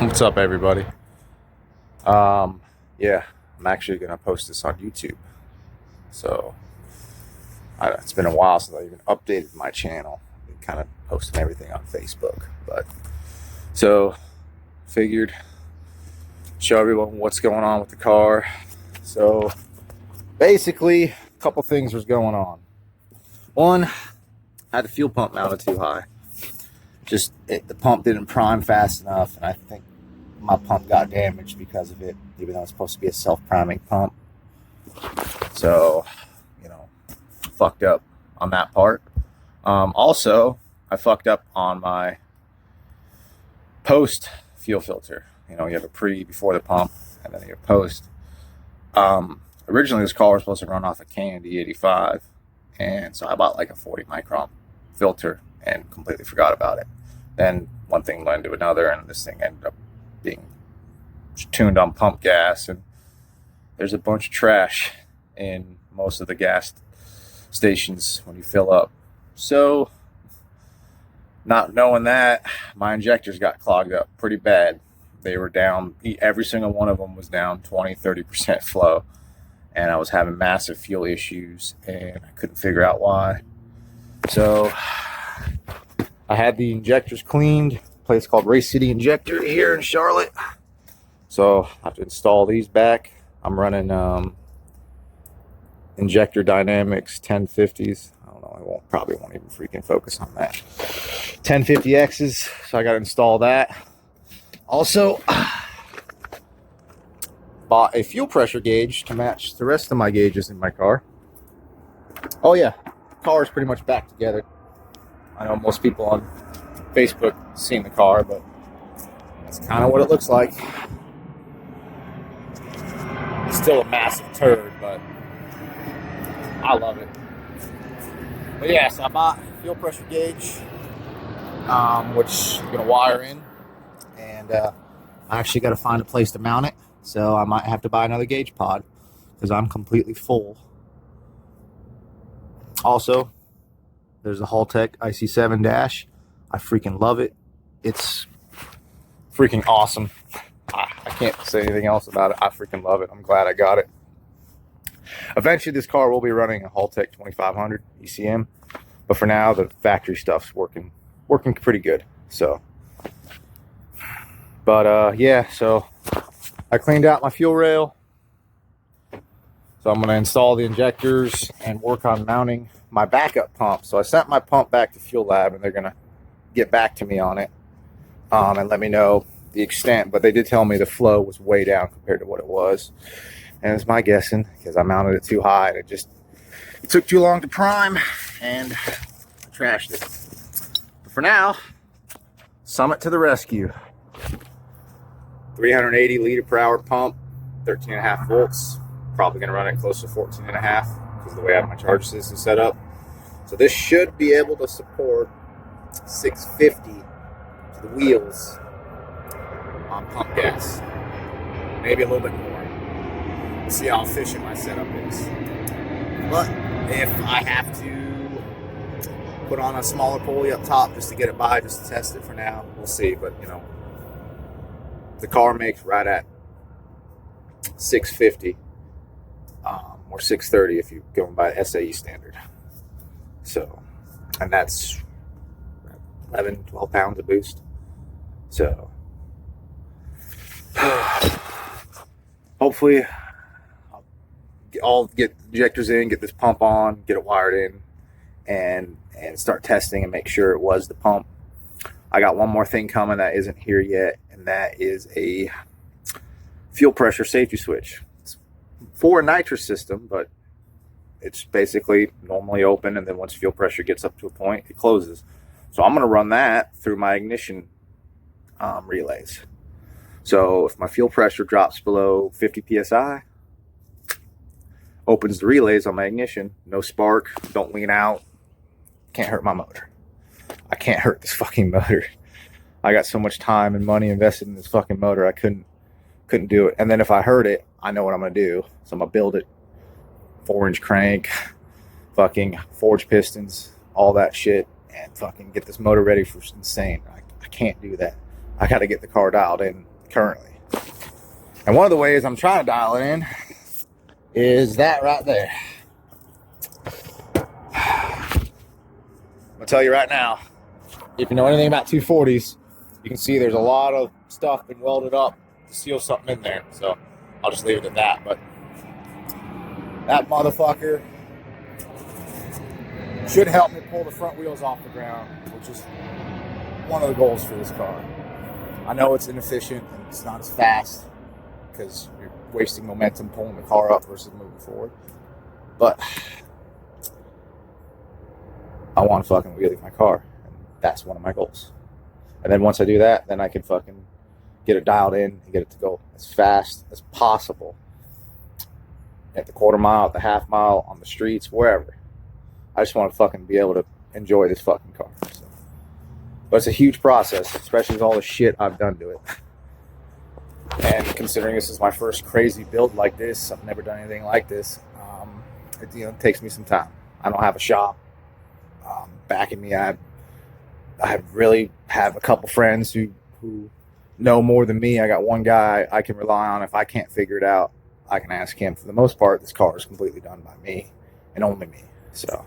What's up, everybody? Yeah, I'm actually gonna post this on YouTube. So it's been a while since I even updated my channel. I've been kind of posting everything on Facebook, but so figured show everyone what's going on with the car. So basically, a couple things was going on. One, I had the fuel pump mounted too high. The pump didn't prime fast enough, and I think my pump got damaged because of it, even though it's supposed to be a self-priming pump. So, fucked up on that part. Also, I fucked up on my post fuel filter. You have a before the pump, and then you have post. Originally, this car was supposed to run off a Canon D85, and so I bought like a 40 micron filter and completely forgot about it. Then one thing led to another, and this thing ended up being tuned on pump gas, and there's a bunch of trash in most of the gas stations when you fill up. So, not knowing that, my injectors got clogged up pretty bad. They were down, every single one of them was down 20-30% flow, and I was having massive fuel issues, and I couldn't figure out why. So I had the injectors cleaned, a place called Race City Injector here in Charlotte. So I have to install these back. I'm running Injector Dynamics 1050s. I don't know, probably won't even freaking focus on that. 1050Xs, so I got to install that. Also, bought a fuel pressure gauge to match the rest of my gauges in my car. Oh yeah, the car is pretty much back together. I know most people on Facebook seen the car, but that's kind of what it looks like. It's still a massive turd, but I love it. But yeah, so I bought a fuel pressure gauge, which I'm going to wire in, and I actually got to find a place to mount it, so I might have to buy another gauge pod because I'm completely full. Also, there's the Haltech IC7 dash. I freaking love it. It's freaking awesome. I can't say anything else about it. I freaking love it. I'm glad I got it. Eventually, this car will be running a Haltech 2500 ECM, but for now, the factory stuff's working pretty good. So, but yeah. So I cleaned out my fuel rail. So I'm going to install the injectors and work on mounting my backup pump. So I sent my pump back to Fuel Lab, and they're going to get back to me on it and let me know the extent. But they did tell me the flow was way down compared to what it was. And it's my guessing because I mounted it too high, and it took too long to prime, and I trashed it. But for now, Summit to the rescue. 380 liter per hour pump, 13.5 volts. Probably going to run it close to 14.5 because of the way I have my charge system set up. So this should be able to support 650 to the wheels on pump gas. Maybe a little bit more. We'll see how efficient my setup is. But if I have to put on a smaller pulley up top just to get it by, just to test it for now, we'll see. But, the car makes right at 650. Or 630 if you're going by SAE standard. So, and that's 11, 12 pounds of boost. So, hopefully, I'll get injectors in, get this pump on, get it wired in, and start testing and make sure it was the pump. I got one more thing coming that isn't here yet, and that is a fuel pressure safety switch. For a nitrous system, but it's basically normally open, and then once fuel pressure gets up to a point, it closes. So I'm going to run that through my ignition relays. So if my fuel pressure drops below 50 psi, opens the relays on my ignition, no spark, don't lean out, can't hurt my motor. I can't hurt this fucking motor. I got so much time and money invested in this fucking motor, I couldn't do it. And then if I hurt it, I know what I'm going to do. So I'm going to build it, 4-inch crank, fucking forged pistons, all that shit, and fucking get this motor ready for insane. I can't do that. I got to get the car dialed in currently. And one of the ways I'm trying to dial it in is that right there. I'm gonna tell you right now, if you know anything about 240s, you can see there's a lot of stuff been welded up to seal something in there. So I'll just leave it at that. But that motherfucker should help me pull the front wheels off the ground, which is one of the goals for this car. I know it's inefficient and it's not as fast because you're wasting momentum pulling the car up versus moving forward. But I want to fucking wheelie my car. And that's one of my goals. And then once I do that, then I can fucking get it dialed in and get it to go as fast as possible. At the quarter mile, at the half mile, on the streets, wherever. I just want to fucking be able to enjoy this fucking car. So. But it's a huge process, especially with all the shit I've done to it. And considering this is my first crazy build like this, I've never done anything like this. It takes me some time. I don't have a shop backing me. I really have a couple friends who know more than me. I got one guy I can rely on. If I can't figure it out, I can ask him. For the most part, this car is completely done by me and only me. So,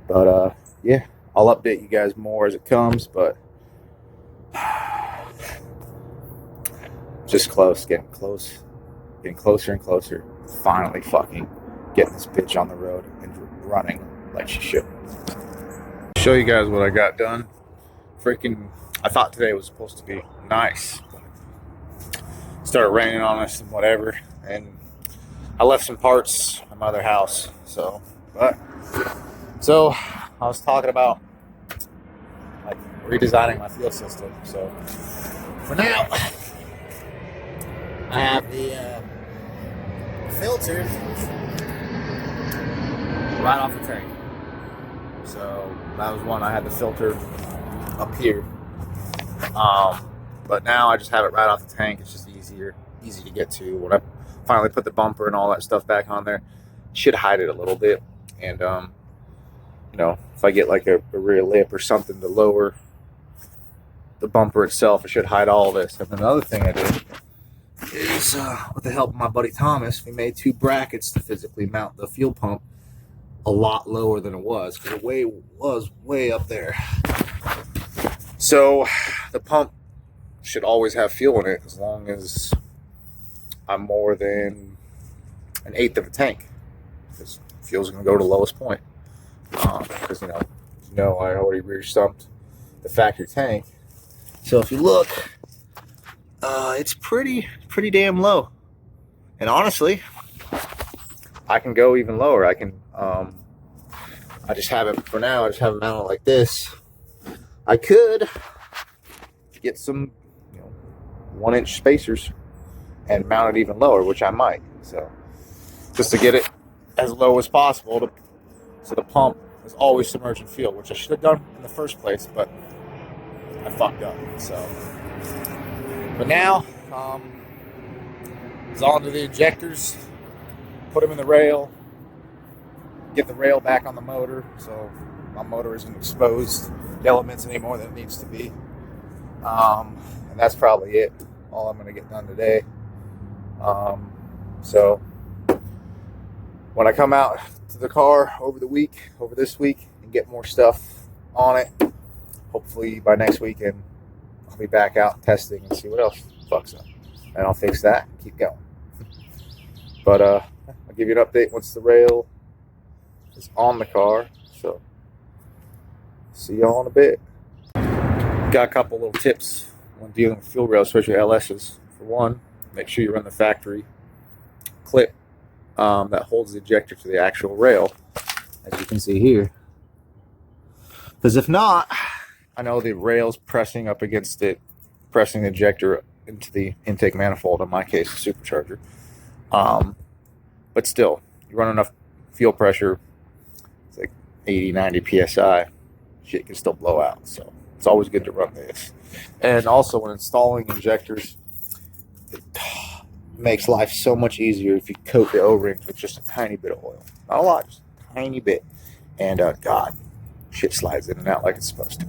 but yeah, I'll update you guys more as it comes. But just getting closer and closer. Finally, fucking getting this bitch on the road and running like she should. Show you guys what I got done. Freaking, I thought today was supposed to be nice. Started raining on us and whatever, and I left some parts at my other house. So I was talking about like redesigning my fuel system. So for now, I have the filter right off the tank. So that was one I had the filter up here. But now I just have it right off the tank. It's just easy to get to. When I finally put the bumper and all that stuff back on there, should hide it a little bit. And if I get like a rear lip or something to lower the bumper itself, it should hide all this. And another thing I did is, with the help of my buddy Thomas, we made 2 brackets to physically mount the fuel pump a lot lower than it was, because it was way up there. So the pump should always have fuel in it as long as I'm more than 1/8 of a tank, because fuel's going to go to the lowest point. Because I already rear stumped the factory tank. So if you look, it's pretty damn low. And honestly, I can go even lower. I can. I just have it for now. I just have it mounted like this. I could get some 1-inch spacers and mount it even lower, which I might. So just to get it as low as possible, so the pump is always submerging fuel, which I should have done in the first place, but I fucked up. So, but now it's on to the injectors. Put them in the rail. Get the rail back on the motor, so my motor isn't exposed to elements any more than it needs to be. And that's probably it. All I'm going to get done today. So when I come out to the car over this week, and get more stuff on it, hopefully by next weekend, I'll be back out testing and see what else fucks up. And I'll fix that and keep going. But I'll give you an update once the rail is on the car. So see y'all in a bit. Got a couple little tips when dealing with fuel rails, especially LSs. For one, make sure you run the factory clip that holds the ejector to the actual rail, as you can see here. Because if not, I know the rail's pressing up against it, pressing the ejector into the intake manifold, in my case, the supercharger. But still, you run enough fuel pressure, it's like 80, 90 psi, shit can still blow out. So it's always good to run this. And also, when installing injectors, it makes life so much easier if you coat the O-rings with just a tiny bit of oil. Not a lot, just a tiny bit. And God, shit slides in and out like it's supposed to.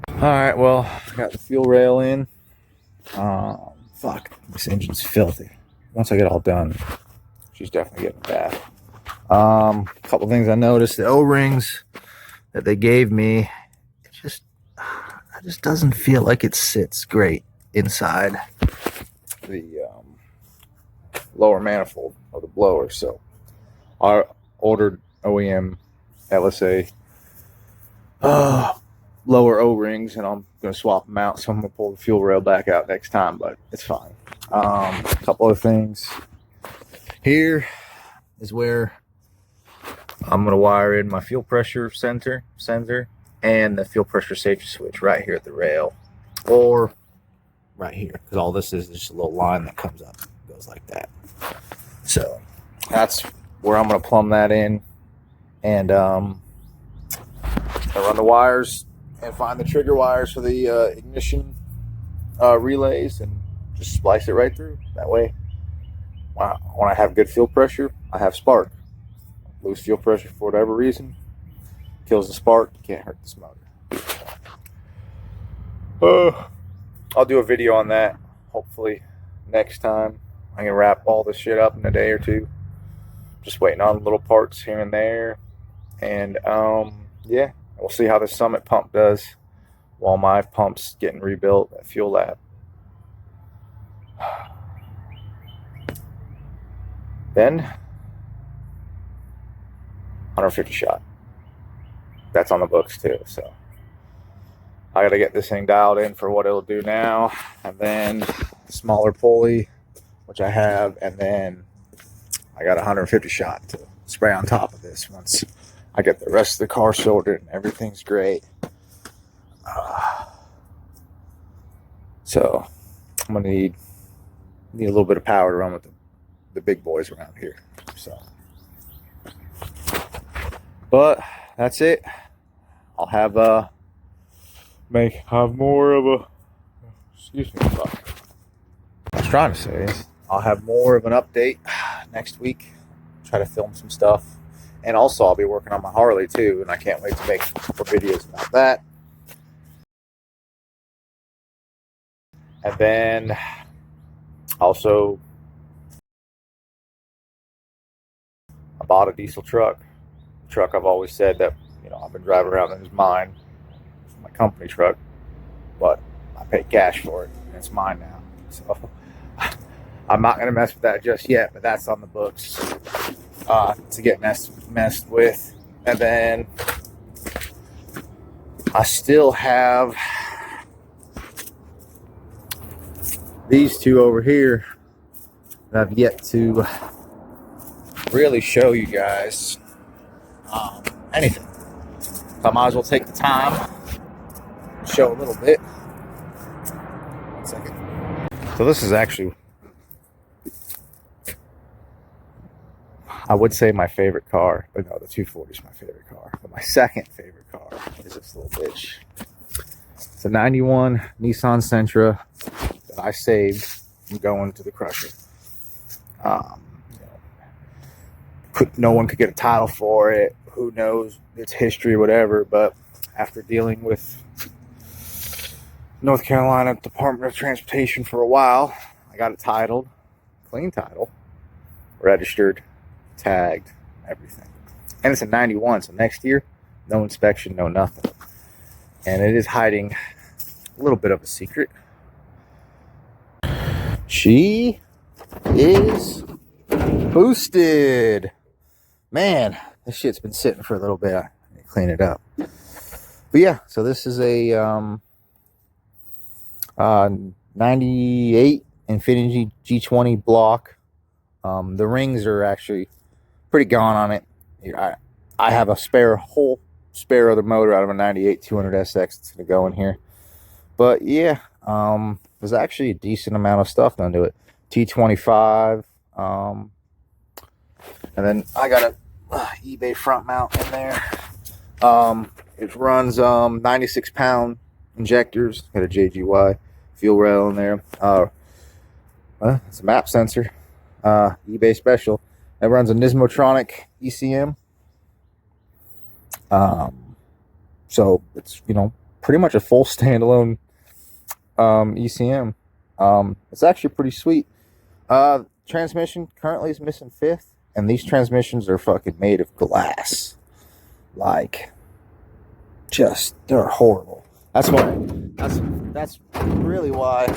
All right, well, I got the fuel rail in. Fuck, this engine's filthy. Once I get all done, she's definitely getting a bath. A couple things I noticed: the O-rings that they gave me, it just doesn't feel like it sits great inside the lower manifold of the blower. So I ordered OEM LSA lower O-rings, and I'm going to swap them out. So I'm going to pull the fuel rail back out next time, but it's fine. A couple of things. Here is where I'm going to wire in my fuel pressure sensor and the fuel pressure safety switch right here at the rail, or right here, because all this is just a little line that comes up, goes like that. So that's where I'm going to plumb that in, and I run the wires and find the trigger wires for the ignition relays, and just splice it right through. That way, when I have good fuel pressure, I have spark. Lose fuel pressure for whatever reason, kills the spark, can't hurt this motor. I'll do a video on that hopefully next time. I'm gonna wrap all this shit up in a day or two. Just waiting on little parts here and there, and yeah, we'll see how the Summit pump does while my pump's getting rebuilt at Fuel Lab. Then 150 shot. That's on the books too. So I gotta get this thing dialed in for what it'll do now, and then smaller pulley, which I have, and then I got 150 shot to spray on top of this once I get the rest of the car sorted and everything's great. So I'm gonna need a little bit of power to run with the big boys around here. So, but that's it. I'll have more of a, excuse me, fuck. I was trying to say is I'll have more of an update next week. Try to film some stuff, and also I'll be working on my Harley too, and I can't wait to make more videos about that. And then also I bought a diesel truck. I've always said that, you know, I've been driving around in mine. It's my company truck, but I paid cash for it, and it's mine now. So I'm not going to mess with that just yet, but that's on the books to get messed with. And then I still have these two over here that I've yet to really show you guys anything. So I might as well take the time to show a little bit. 1 second. So this is actually, I would say, my favorite car, but no, the 240 is my favorite car. But my second favorite car is this little bitch. It's a 91 Nissan Sentra that I saved from going to the crusher. No one could get a title for it. Who knows its history or whatever, but after dealing with North Carolina Department of Transportation for a while, I got it titled, clean title, registered, tagged, everything. And it's a 91, so next year, no inspection, no nothing. And it is hiding a little bit of a secret. She is boosted. Man, this shit's been sitting for a little bit. I need to clean it up. But yeah, so this is a 98 Infiniti G20 block. The rings are actually pretty gone on it. I have a whole spare other motor out of a 98 200 SX that's going to go in here. But yeah, there's actually a decent amount of stuff done to it. T25. And then I got a eBay front mount in there. It runs 96 pound injectors. Got a JGY fuel rail in there. It's a map sensor. eBay special. It runs a Nismotronic ECM. So it's, you know, pretty much a full standalone ECM. It's actually pretty sweet. Transmission currently is missing fifth, and these transmissions are fucking made of glass. Like, just, they're horrible. That's really why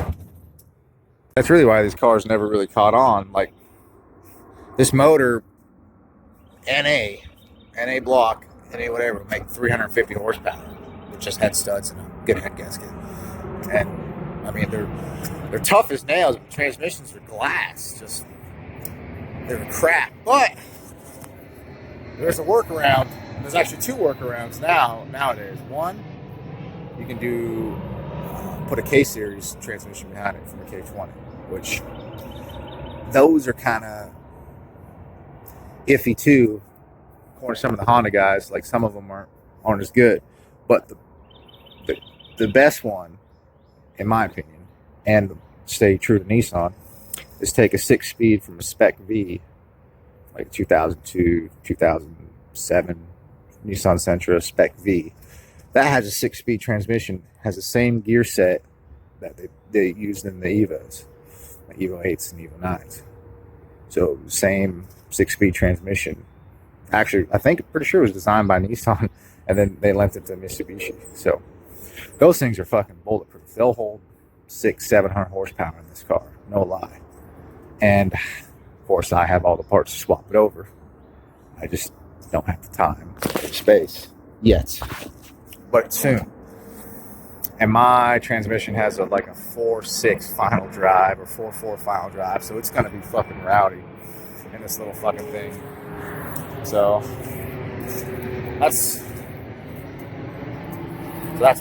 these cars never really caught on. Like, this motor, NA block, NA whatever, make 350 horsepower with just head studs and a good head gasket. And I mean, they're tough as nails, but transmissions are glass. Just, they're crap. But there's a workaround. There's actually two workarounds nowadays. One, you can do put a K-series transmission behind it from a K20, which those are kind of iffy too. According to some of the Honda guys, like some of them aren't as good. But the best one, in my opinion, and stay true to Nissan, is take a 6-speed from a Spec V, like 2002, 2007 Nissan Sentra Spec V. That has a 6-speed transmission, has the same gear set that they used in the Evos, like Evo 8s and Evo 9s. So same 6-speed transmission. Actually, pretty sure it was designed by Nissan, and then they lent it to Mitsubishi. So those things are fucking bulletproof. They'll hold 600-700 horsepower in this car, no lie. And of course, I have all the parts to swap it over. I just don't have the time, space yet, but soon. And my transmission has like a 4.6 final drive or 4.4 final drive, so it's gonna be fucking rowdy in this little fucking thing. So that's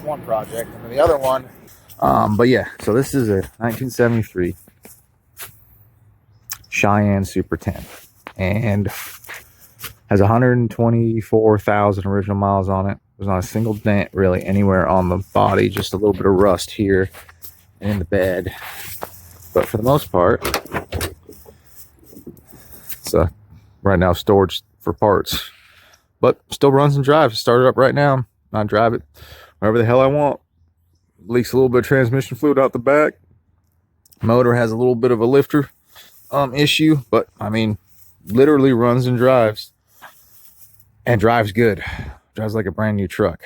one project, and then the other one. But yeah, so this is a 1973 Cheyenne Super 10, and has 124,000 original miles on it. There's not a single dent really anywhere on the body, just a little bit of rust here and in the bed. But for the most part, it's right now storage for parts. But still runs and drives. Start it up right now. I drive it wherever the hell I want. Leaks a little bit of transmission fluid out the back. Motor has a little bit of a lifter issue, but I mean, literally runs and drives. And drives good. Drives like a brand new truck.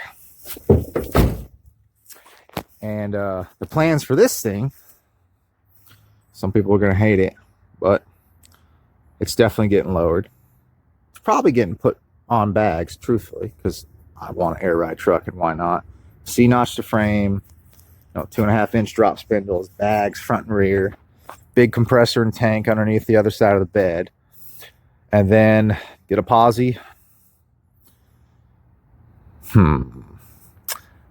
And the plans for this thing, some people are going to hate it, but it's definitely getting lowered. It's probably getting put on bags, truthfully, because I want an air ride truck, and why not? C-notch to frame, 2.5-inch drop spindles, bags front and rear, big compressor and tank underneath the other side of the bed, and then get a posi.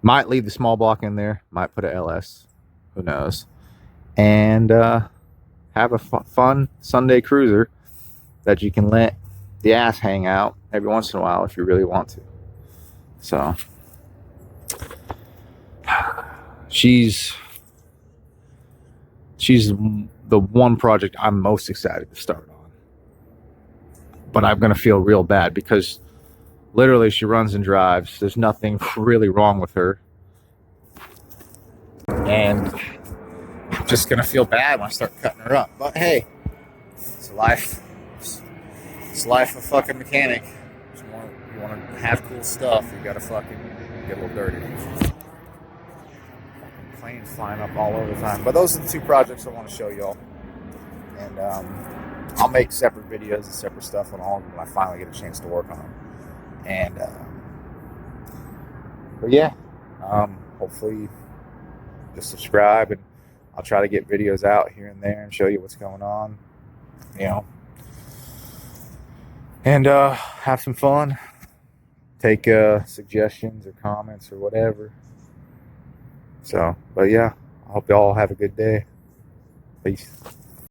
Might leave the small block in there. Might put a LS. Who knows? And have a fun Sunday cruiser that you can let the ass hang out every once in a while if you really want to. So she's the one project I'm most excited to start on. But I'm going to feel real bad because literally she runs and drives. There's nothing really wrong with her. And I'm just going to feel bad when I start cutting her up. But hey, it's life. It's life of fucking mechanic. You want to have cool stuff, you got to fucking get a little dirty. Fucking planes flying up all over the time. But those are the two projects I want to show y'all. And I'll make separate videos and separate stuff on all of them when I finally get a chance to work on them. And but yeah, hopefully just subscribe, and I'll try to get videos out here and there and show you what's going on, and have some fun, take suggestions or comments or whatever. So, but yeah, I hope y'all have a good day. Peace.